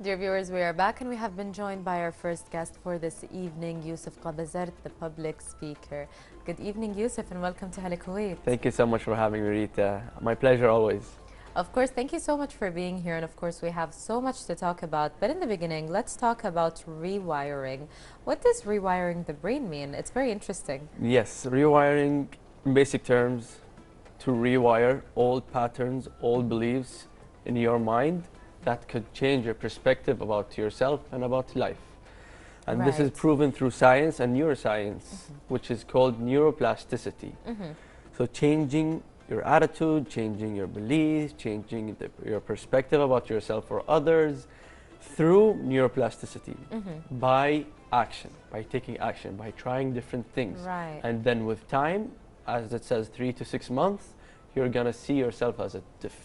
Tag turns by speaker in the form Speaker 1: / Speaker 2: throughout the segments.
Speaker 1: Dear viewers, we are back and we have been joined by our first guest for this evening, Yousef Qabazard, the public speaker. Good evening, Yousef, and welcome to Hala Kuwait.
Speaker 2: Thank you so much for having me, Rita. My pleasure always.
Speaker 1: Of course, thank you so much for being here, and of course we have so much to talk about. But in the beginning, let's talk about rewiring. What does rewiring the brain mean? It's very interesting.
Speaker 2: Yes, rewiring, in basic terms, to rewire old patterns, old beliefs in your mind that could change your perspective about yourself and about life. And this is proven through science and neuroscience, which is called neuroplasticity. So changing your attitude, changing your beliefs, changing your perspective about yourself or others through neuroplasticity by action, by taking action, by trying different things. And then with time, as it says, 3 to 6 months, you're gonna see yourself as a different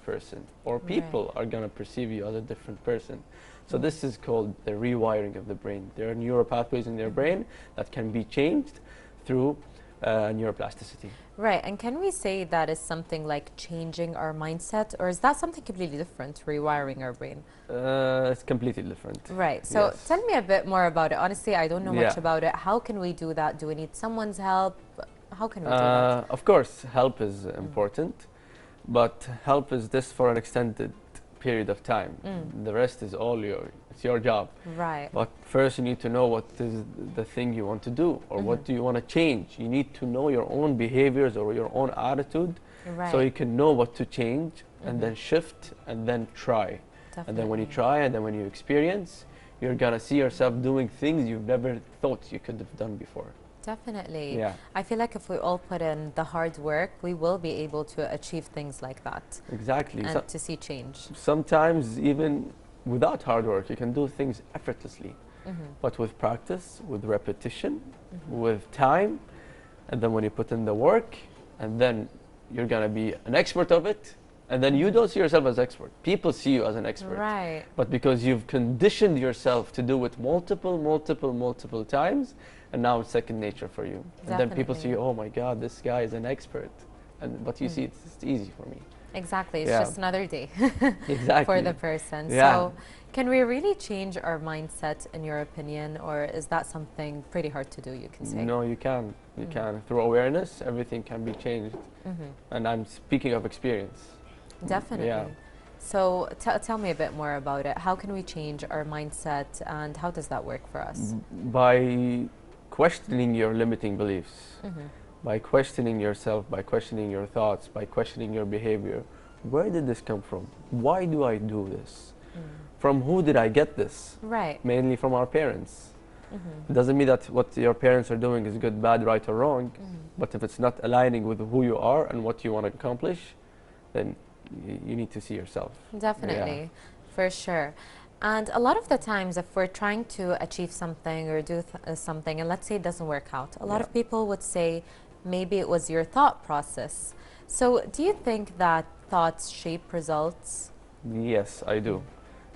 Speaker 2: person, or people are gonna perceive you as a different person. So this is called the rewiring of the brain. There are neural pathways in their brain that can be changed through neuroplasticity.
Speaker 1: Right, and can we say that is something like changing our mindset, or is that something completely different, rewiring our brain?
Speaker 2: It's completely different.
Speaker 1: Right, so tell me a bit more about it. Honestly, I don't know much about it. How can we do that? Do we need someone's help? How can we do that?
Speaker 2: Of course, help is important, but help is this for an extended period of time. The rest is all it's your job.
Speaker 1: Right.
Speaker 2: But first you need to know what is the thing you want to do, or what do you want to change. You need to know your own behaviors or your own attitude, so you can know what to change and then shift and then try. And then when you try and then when you experience, you're gonna see yourself doing things you've never thought you could have done before.
Speaker 1: Definitely.
Speaker 2: Yeah.
Speaker 1: I feel like if we all put in the hard work, we will be able to achieve things like that.
Speaker 2: Exactly.
Speaker 1: And to see change.
Speaker 2: Sometimes even without hard work, you can do things effortlessly. But with practice, with repetition, with time, and then when you put in the work, and then you're gonna be an expert of it, and then you don't see yourself as expert. People see you as an expert.
Speaker 1: Right.
Speaker 2: But because you've conditioned yourself to do it multiple times, and now it's second nature for you.
Speaker 1: Definitely.
Speaker 2: And then people see, oh my God, this guy is an expert. But you see, it's just easy for me.
Speaker 1: Exactly, it's just another day
Speaker 2: exactly.
Speaker 1: for the person.
Speaker 2: Yeah.
Speaker 1: So can we really change our mindset, in your opinion, or is that something pretty hard to do, you can say?
Speaker 2: No, you can. You can. Through awareness, everything can be changed. And I'm speaking of experience.
Speaker 1: Definitely.
Speaker 2: Yeah.
Speaker 1: So tell me a bit more about it. How can we change our mindset, and how does that work for us?
Speaker 2: By questioning your limiting beliefs, by questioning yourself, by questioning your thoughts, by questioning your behavior. Where did this come from? Why do I do this? From who did I get this?
Speaker 1: Right.
Speaker 2: Mainly from our parents. It doesn't mean that what your parents are doing is good, bad, right, or wrong. But if it's not aligning with who you are and what you want to accomplish, then you need to see yourself.
Speaker 1: Definitely, for sure. And a lot of the times, if we're trying to achieve something or do something, and let's say it doesn't work out, a lot of people would say maybe it was your thought process. So do you think that thoughts shape results?
Speaker 2: Yes, I do.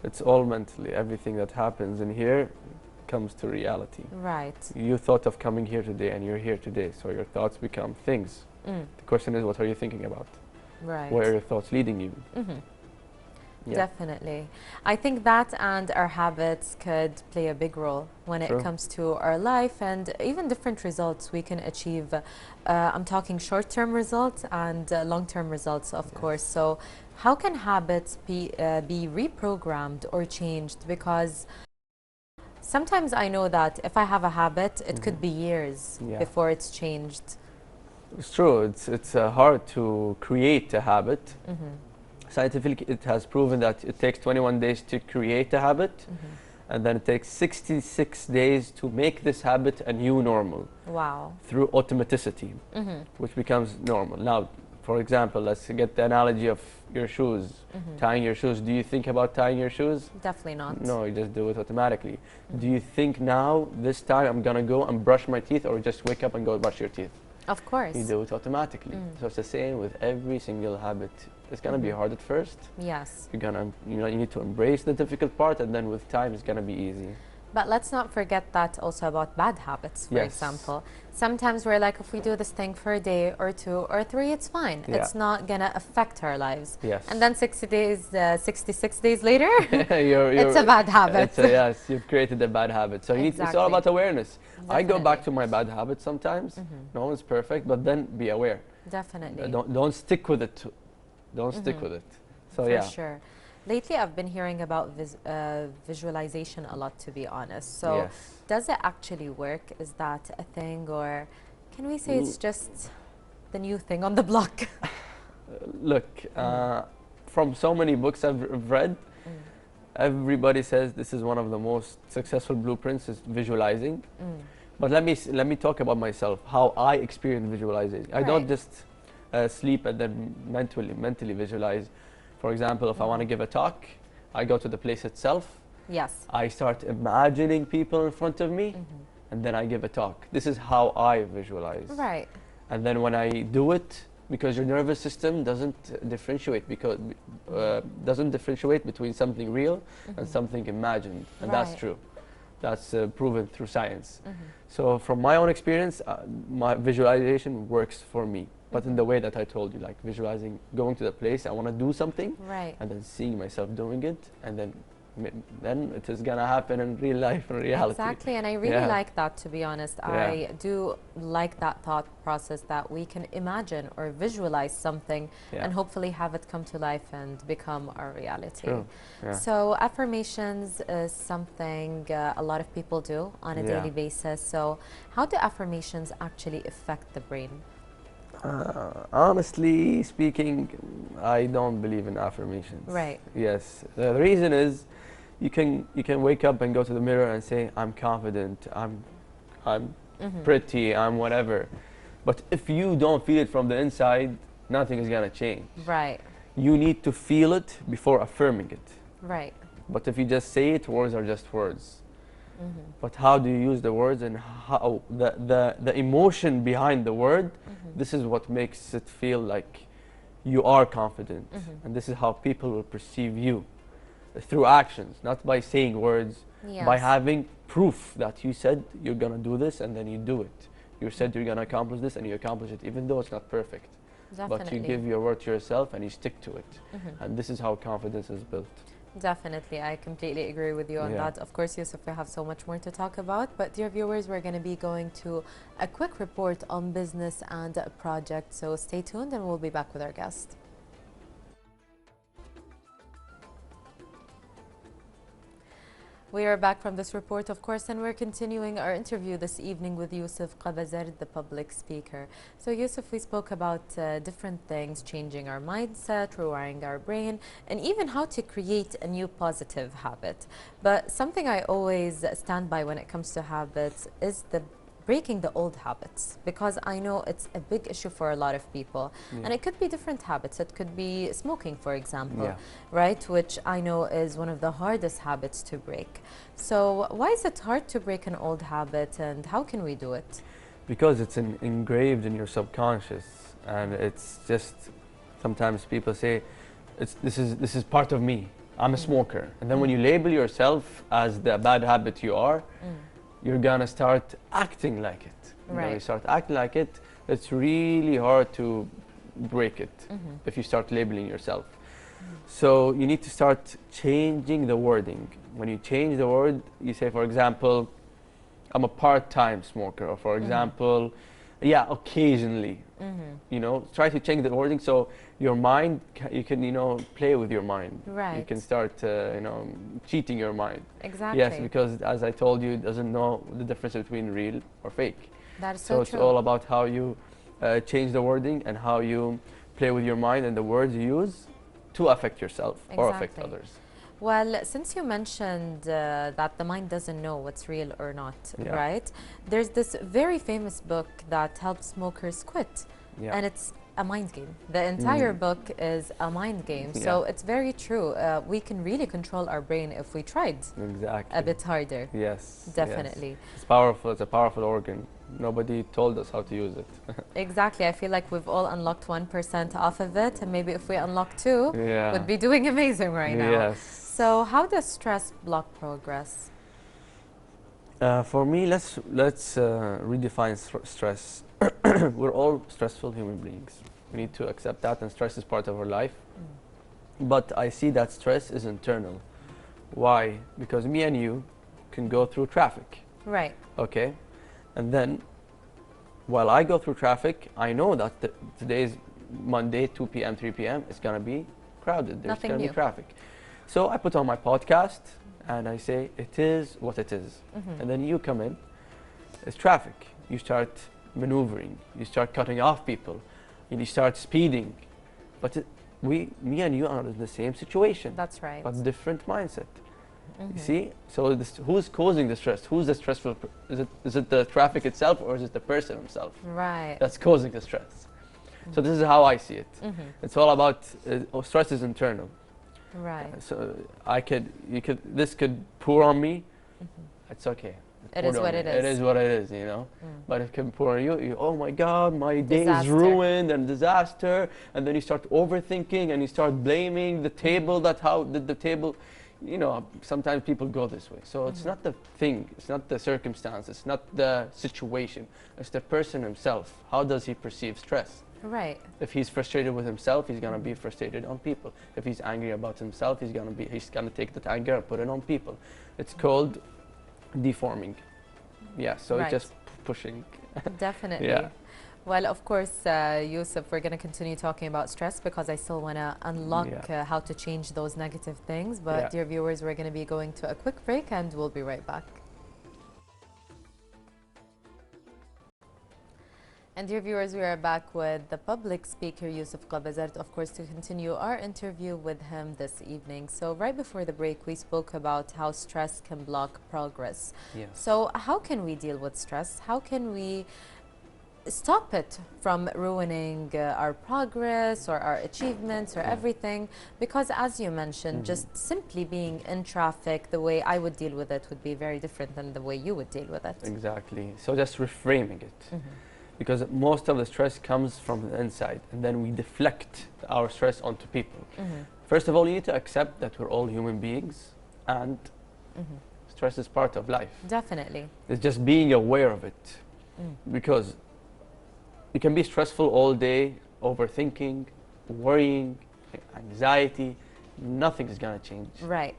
Speaker 2: It's all mentally. Everything that happens in here comes to reality.
Speaker 1: Right.
Speaker 2: You thought of coming here today and you're here today, so your thoughts become things. The question is, what are you thinking about?
Speaker 1: Right.
Speaker 2: Where are your thoughts leading you?
Speaker 1: Definitely. I think that and our habits could play a big role when it comes to our life, and even different results we can achieve. I'm talking short-term results and long-term results, of course. So how can habits be reprogrammed or changed? Because sometimes I know that if I have a habit, it could be years before it's changed.
Speaker 2: It's true. It's hard to create a habit. Scientifically, it has proven that it takes 21 days to create a habit, and then it takes 66 days to make this habit a new normal.
Speaker 1: Wow.
Speaker 2: Through automaticity, which becomes normal. Now, for example, let's get the analogy of your shoes. Tying your shoes. Do you think about tying your shoes?
Speaker 1: Definitely not.
Speaker 2: No, you just do it automatically. Do you think now, this time, I'm going to go and brush my teeth, or just wake up and go brush your teeth?
Speaker 1: Of course.
Speaker 2: You do it automatically. So it's the same with every single habit. It's gonna be hard at first.
Speaker 1: Yes.
Speaker 2: You need to embrace the difficult part, and then with time, it's gonna be easy.
Speaker 1: But let's not forget that also about bad habits, for example. Sometimes we're like, if we do this thing for a day or 2 or 3, it's fine. It's not going to affect our lives. And then 66 days later, it's a bad habit.
Speaker 2: Yes, you've created a bad habit. So it's all about awareness. I go back to my bad habits sometimes. No one's perfect, but then be aware.
Speaker 1: Definitely.
Speaker 2: Don't stick with it. Don't stick with it. So
Speaker 1: for sure. Lately, I've been hearing about visualization a lot, to be honest. So does it actually work? Is that a thing, or can we say it's just the new thing on the block?
Speaker 2: Look, from so many books I've read, everybody says this is one of the most successful blueprints is visualizing. But let me talk about myself, how I experience visualizing. I don't just sleep and then mentally visualize. For example, if I want to give a talk, I go to the place itself. I start imagining people in front of me, and then I give a talk. This is how I visualize. And then when I do it, because your nervous system doesn't differentiate between something real and something imagined, and that's true. That's proven through science. So from my own experience, my visualization works for me. But in the way that I told you, like visualizing, going to the place, I want to do something, and then seeing myself doing it, and then it is gonna happen in real life, in reality.
Speaker 1: Exactly, and I really like that, to be honest. I do like that thought process that we can imagine or visualize something and hopefully have it come to life and become our reality. So affirmations is something a lot of people do on a daily basis. So how do affirmations actually affect the brain?
Speaker 2: Honestly speaking, I don't believe in affirmations. Yes. The reason is you can wake up and go to the mirror and say, I'm confident, I'm pretty, I'm whatever. But if you don't feel it from the inside, nothing is gonna change. You need to feel it before affirming it. But if you just say it, words are just words. But how do you use the words, and how the emotion behind the word, this is what makes it feel like you are confident. And this is how people will perceive you, through actions, not by saying words, by having proof that you said you're gonna do this and then you do it. You said you're gonna accomplish this and you accomplish it, even though it's not perfect. But you give your word to yourself and you stick to it. And this is how confidence is built.
Speaker 1: Definitely, I completely agree with you on that. Of course, Yousef, we have so much more to talk about, but dear viewers, we're going to be going to a quick report on business and a project, so stay tuned and we'll be back with our guest. We are back from this report, of course, and we're continuing our interview this evening with Yousef Qabazard, the public speaker. So, Yousef, we spoke about different things, changing our mindset, rewiring our brain, and even how to create a new positive habit. But something I always stand by when it comes to habits is breaking the old habits, because I know it's a big issue for a lot of people. And it could be different habits. It could be smoking, for example, right? Which I know is one of the hardest habits to break. So why is it hard to break an old habit, and how can we do it?
Speaker 2: Because it's engraved in your subconscious, and it's just, sometimes people say, this is part of me. I'm a smoker. And then when you label yourself as the bad habit you are, you're gonna start acting like it. When you start acting like it, it's really hard to break it if you start labeling yourself. So you need to start changing the wording. When you change the word, you say, for example, I'm a part-time smoker, or for example, occasionally. You know, try to change the wording so your mind, you can, play with your mind. You can start, cheating your mind. Yes, because as I told you, it doesn't know the difference between real or fake.
Speaker 1: That is so true.
Speaker 2: It's all about how you change the wording and how you play with your mind and the words you use to affect yourself or affect others.
Speaker 1: Well, since you mentioned that the mind doesn't know what's real or not, right? There's this very famous book that helps smokers quit, and it's a mind game. The entire book is a mind game, so it's very true. We can really control our brain if we tried a bit harder.
Speaker 2: Yes,
Speaker 1: definitely.
Speaker 2: Yes. It's powerful. It's a powerful organ. Nobody told us how to use it.
Speaker 1: Exactly. I feel like we've all unlocked 1% off of it, and maybe if we unlock 2, we'd be doing amazing right now. So how does stress block progress?
Speaker 2: For me, let's redefine stress. We're all stressful human beings. We need to accept that, and stress is part of our life. But I see that stress is internal. Why? Because me and you can go through traffic.
Speaker 1: Right.
Speaker 2: Okay? And then, while I go through traffic, I know that today's Monday, 2 p.m., 3 p.m., it's going to be crowded. There's going to be traffic. So I put on my podcast, and I say, it is what it is. And then you come in, it's traffic. You start maneuvering, you start cutting off people, and you start speeding. But me and you are in the same situation.
Speaker 1: That's right.
Speaker 2: But different mindset. You see? So who's causing the stress? Who's the stressful? Is it the traffic itself, or is it the person himself?
Speaker 1: Right.
Speaker 2: That's causing the stress. So this is how I see it. It's all about stress is internal.
Speaker 1: Right.
Speaker 2: So this could pour on me. It's okay.
Speaker 1: It is what it is.
Speaker 2: It is what it is, you know. But it can pour on you. Oh my God, my day is ruined and disaster. And then you start overthinking and you start blaming the table. That how did the table, you know. Sometimes people go this way. So it's not the thing. It's not the circumstance. It's not the situation. It's the person himself. How does he perceive stress?
Speaker 1: Right.
Speaker 2: If he's frustrated with himself, he's gonna be frustrated on people. If he's angry about himself, he's gonna take that anger and put it on people. It's called deforming. Yeah. So it's just pushing.
Speaker 1: Definitely.
Speaker 2: Yeah.
Speaker 1: Well, of course, Yousef, we're going to continue talking about stress because I still want to unlock how to change those negative things. But dear viewers, we're going to be going to a quick break and we'll be right back. And dear viewers, we are back with the public speaker, Yousef Qabazard, of course, to continue our interview with him this evening. So right before the break, we spoke about how stress can block progress.
Speaker 2: Yes.
Speaker 1: So how can we deal with stress? How can we stop it from ruining our progress or our achievements or everything? Because as you mentioned, just simply being in traffic, the way I would deal with it would be very different than the way you would deal with it.
Speaker 2: Exactly. So just reframing it. Because most of the stress comes from the inside, and then we deflect our stress onto people. First of all, you need to accept that we're all human beings, and stress is part of life.
Speaker 1: Definitely.
Speaker 2: It's just being aware of it. Because you can be stressful all day, overthinking, worrying, anxiety, nothing is going to change.
Speaker 1: Right.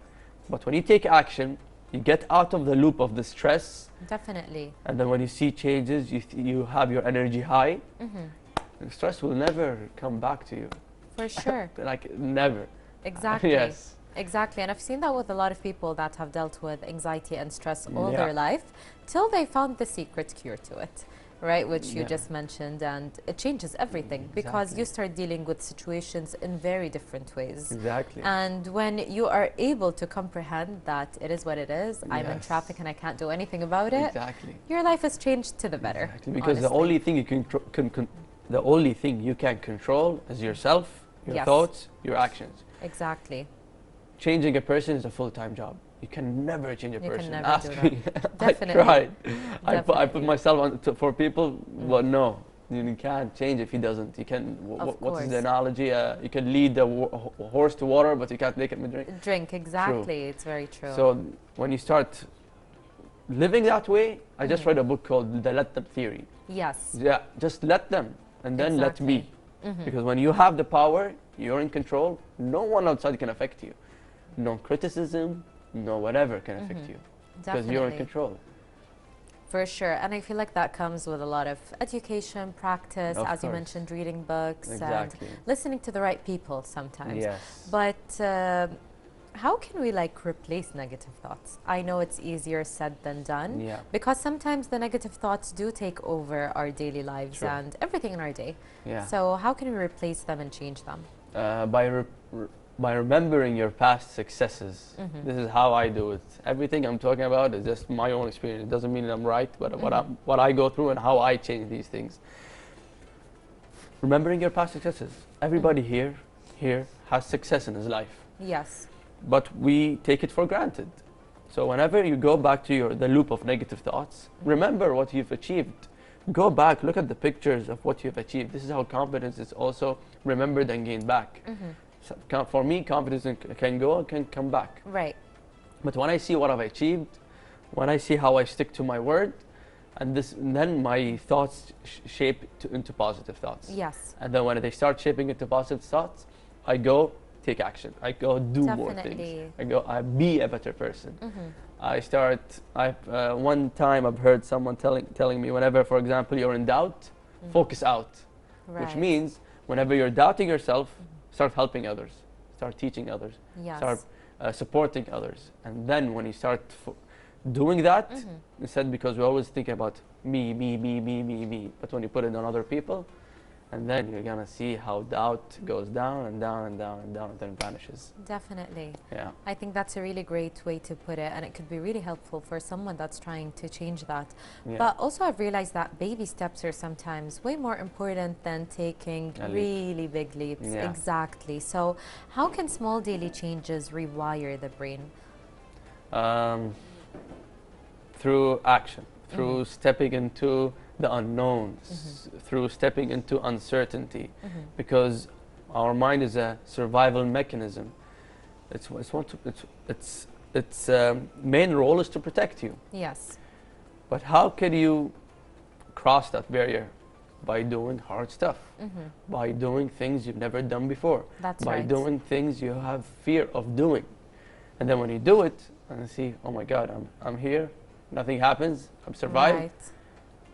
Speaker 2: But when you take action, you get out of the loop of the stress.
Speaker 1: Definitely.
Speaker 2: And then when you see changes, you have your energy high. And stress will never come back to you.
Speaker 1: For sure.
Speaker 2: Like never.
Speaker 1: Exactly.
Speaker 2: Yes.
Speaker 1: Exactly. And I've seen that with a lot of people that have dealt with anxiety and stress all their life till they found the secret cure to it. Right, which you just mentioned, and it changes everything because you start dealing with situations in very different ways.
Speaker 2: Exactly.
Speaker 1: And when you are able to comprehend that it is what it is, I'm in traffic and I can't do anything about it. Your life has changed to the better.
Speaker 2: Because the only thing you can control is yourself, your thoughts, your actions.
Speaker 1: Exactly.
Speaker 2: Changing a person is a full-time job. You can never change a person.
Speaker 1: Can never
Speaker 2: Ask
Speaker 1: do
Speaker 2: me.
Speaker 1: Definitely.
Speaker 2: I tried. I put myself on for people. Well, no, you can't change if he doesn't. You can. What is the analogy? You can lead a horse to water, but you can't make him drink.
Speaker 1: Drink, exactly. True. It's very true.
Speaker 2: So when you start living that way, I just read a book called The Let Them Theory.
Speaker 1: Yes.
Speaker 2: Yeah, just let them, and then let me. Because when you have the power, you're in control. No one outside can affect you. No criticism. No whatever can affect you because you're in control.
Speaker 1: For sure. And I feel like that comes with a lot of education, practice, as you mentioned, reading books and listening to the right people sometimes.
Speaker 2: Yes.
Speaker 1: But how can we like replace negative thoughts? I know it's easier said than done because sometimes the negative thoughts do take over our daily lives and everything in our day. So how can we replace them and change them?
Speaker 2: By remembering your past successes. This is how I do it. Everything I'm talking about is just my own experience. It doesn't mean I'm right, but what I go through and how I change these things. Remembering your past successes. Everybody here has success in his life.
Speaker 1: Yes.
Speaker 2: But we take it for granted. So whenever you go back to the loop of negative thoughts, remember what you've achieved. Go back, look at the pictures of what you've achieved. This is how confidence is also remembered and gained back. So for me, confidence can go and can come back.
Speaker 1: Right.
Speaker 2: But when I see what I've achieved, when I see how I stick to my word, and then my thoughts shape into positive thoughts.
Speaker 1: Yes.
Speaker 2: And then when they start shaping into positive thoughts, I go take action. I go do more things. I be a better person. One time I've heard someone telling me, whenever, for example, you're in doubt, focus out. Right. Which means whenever you're doubting yourself, start helping others, start teaching others, start supporting others. And then when you start doing that, instead, because we always think about me, but when you put it on other people, and then you're gonna see how doubt goes down and down and down and down and then vanishes.
Speaker 1: Definitely.
Speaker 2: Yeah.
Speaker 1: I think that's a really great way to put it, and it could be really helpful for someone that's trying to change that. Yeah. But also I've realized that baby steps are sometimes way more important than taking really big leaps. Yeah. Exactly. So how can small daily changes rewire the brain?
Speaker 2: Through action, through stepping into the unknowns, through stepping into uncertainty, because our mind is a survival mechanism. Its main role is to protect you.
Speaker 1: Yes.
Speaker 2: But how can you cross that barrier? By doing hard stuff, by doing things you've never done before, by doing things you have fear of doing. And then when you do it and you see, oh my God, I'm here, nothing happens, I'm survived. Right.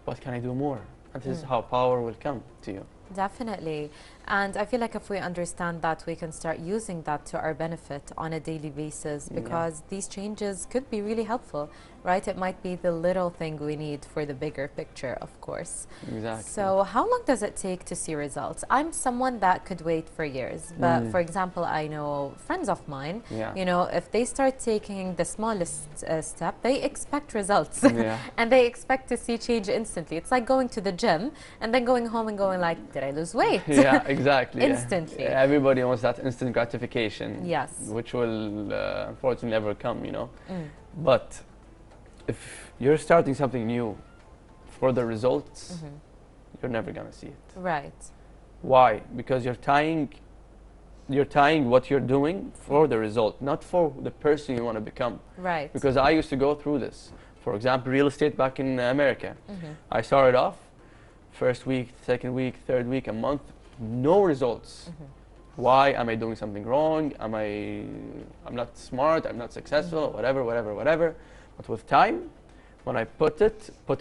Speaker 2: What can I do more? And this is how power will come to you.
Speaker 1: Definitely. And I feel like if we understand that, we can start using that to our benefit on a daily basis, because these changes could be really helpful, right? It might be the little thing we need for the bigger picture, of course.
Speaker 2: Exactly.
Speaker 1: So how long does it take to see results? I'm someone that could wait for years, but for example, I know friends of mine, you know, if they start taking the smallest step, they expect results and they expect to see change instantly. It's like going to the gym and then going home and going like, did I lose weight?
Speaker 2: Yeah, exactly.
Speaker 1: Instantly.
Speaker 2: Yeah. Everybody wants that instant gratification.
Speaker 1: Yes.
Speaker 2: Which will unfortunately never come, you know. But if you're starting something new for the results, you're never gonna see it.
Speaker 1: Right.
Speaker 2: Why? Because you're tying what you're doing for the result, not for the person you want to become.
Speaker 1: Right.
Speaker 2: Because I used to go through this. For example, real estate back in America. I started off first week, second week, third week, a month, no results. Why? Am I doing something wrong? I'm not smart, I'm not successful, whatever. But with time, when I put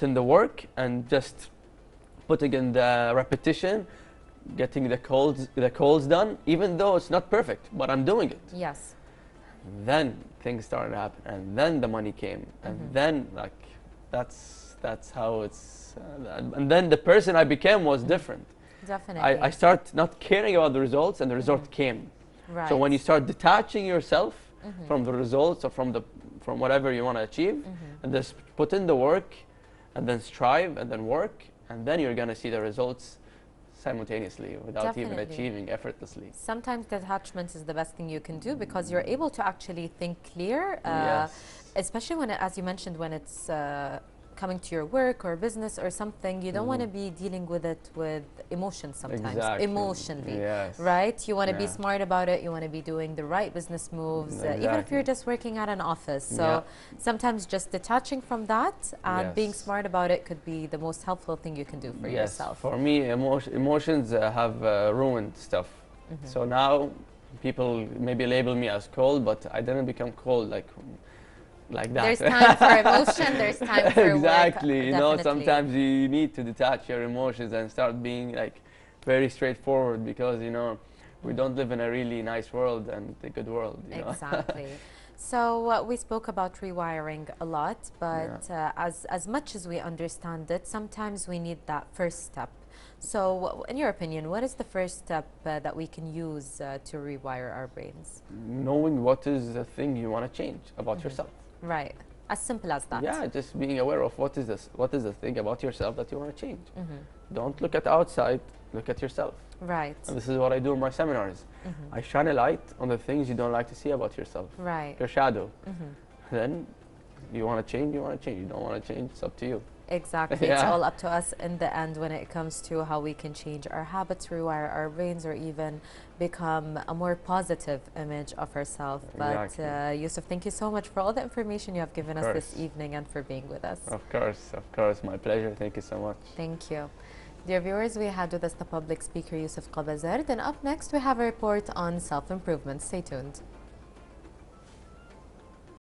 Speaker 2: in the work and just putting in the repetition, getting the calls done, even though it's not perfect, but I'm doing it.
Speaker 1: Yes.
Speaker 2: Then things started to happen, and then the money came, and then like that's how it's, and then the person I became was different.
Speaker 1: Definitely.
Speaker 2: I start not caring about the results, and the result came.
Speaker 1: Right.
Speaker 2: So when you start detaching yourself from the results or from whatever you want to achieve, and just put in the work, and then strive, and then work, and then you're gonna see the results simultaneously without even achieving effortlessly.
Speaker 1: Sometimes detachment is the best thing you can do, because you're able to actually think clear, especially when, as you mentioned, when it's coming to your work or business or something, you don't want to be dealing with it with emotions sometimes, emotionally, right? You want to be smart about it, you want to be doing the right business moves, even if you're just working at an office. So sometimes just detaching from that and being smart about it could be the most helpful thing you can do for yourself.
Speaker 2: For me, emotions have ruined stuff. So now people maybe label me as cold, but I didn't become cold like that.
Speaker 1: There's time for emotion, there's time for
Speaker 2: exactly.
Speaker 1: work.
Speaker 2: You know, sometimes you need to detach your emotions and start being like very straightforward, because you know we don't live in a really nice world and a good world. You know?
Speaker 1: Exactly. So we spoke about rewiring a lot, but as much as we understand it, sometimes we need that first step. So in your opinion, what is the first step that we can use to rewire our brains?
Speaker 2: Knowing what is the thing you want to change about yourself.
Speaker 1: Right. As simple as that.
Speaker 2: Yeah, just being aware of what is the thing about yourself that you want to change. Don't look at outside, look at yourself.
Speaker 1: Right.
Speaker 2: And this is what I do in my seminars. I shine a light on the things you don't like to see about yourself.
Speaker 1: Right.
Speaker 2: Your shadow. Then you want to change, you want to change. You don't want to change, it's up to you.
Speaker 1: Exactly. It's all up to us in the end when it comes to how we can change our habits, rewire our brains, or even become a more positive image of ourselves. But Yousef, thank you so much for all the information you have given us this evening and for being with us.
Speaker 2: Of course, my pleasure. Thank you so much.
Speaker 1: Thank you. Dear viewers, we had with us the public speaker Yousef Qabazard, and up next we have a report on self-improvement. Stay tuned.